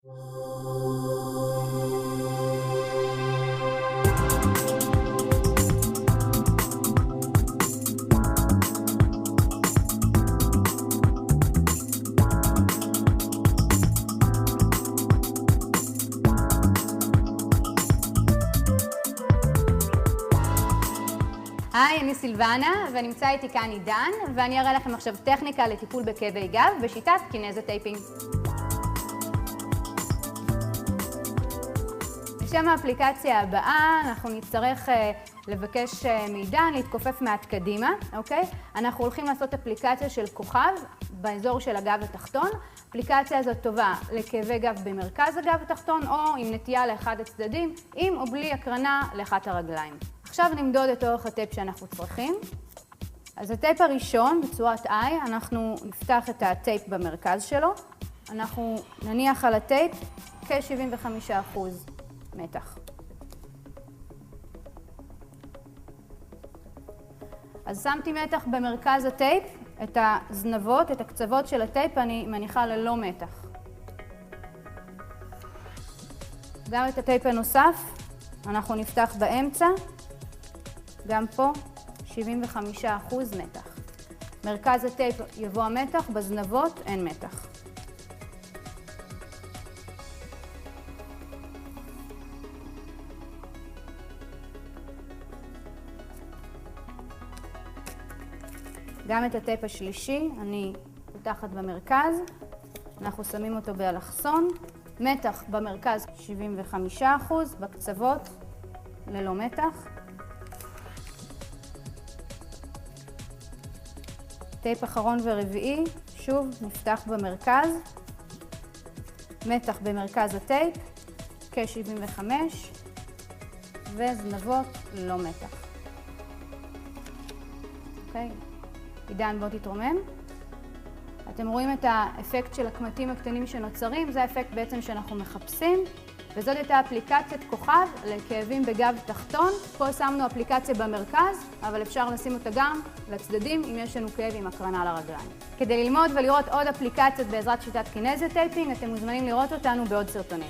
היי, אני סילבנה, ונמצא איתי כאן עידן, ואני אראה לכם עכשיו טכניקה לטיפול בכאבי גב בשיטת קינזוטייפינג. בשם האפליקציה הבאה אנחנו נצטרך לבקש מעידן להתכופף מעט קדימה, אוקיי? אנחנו הולכים לעשות אפליקציה של כוכב באזור של הגב התחתון. האפליקציה הזאת טובה לכאבי גב במרכז הגב התחתון, או עם נטייה לאחד הצדדים, עם או בלי הקרנה לאחת הרגליים. עכשיו נמדוד את אורך הטייפ שאנחנו צריכים. אז הטייפ הראשון, בצורת I, אנחנו נפתח את הטייפ במרכז שלו. אנחנו נניח על הטייפ כ-75% מתח. אז שמתי מתח במרכז הטייפ, את הזנבות, את הקצוות של הטייפ אני מניחה ללא מתח. גם את הטייפ הנוסף אנחנו נפתח באמצע. גם פה 75% מתח. מרכז הטייפ יבוא המתח, בזנבות אין מתח. גם את הטייפ השלישי אני פותחת במרכז, אנחנו שמים אותו באלכסון, מתח במרכז 75%, בקצוות ללא מתח. טייפ אחרון ורביעי, שוב נפתח במרכז, מתח במרכז הטייפ, כ-75, וזנבות ללא מתח. אוקיי, עידן בוא תתרומם. אתם רואים את האפקט של הקמטים הקטנים שנוצרים, זה האפקט בעצם שאנחנו מחפשים, וזאת הייתה אפליקציית כוכב לכאבים בגב תחתון. פה שמנו אפליקציה במרכז, אבל אפשר לשים אותה גם לצדדים אם יש לנו כאב עם הקרנה לרגליים. כדי ללמוד ולראות עוד אפליקציות בעזרת שיטת קינזוטייפינג, אתם מוזמנים לראות אותנו בעוד סרטונים.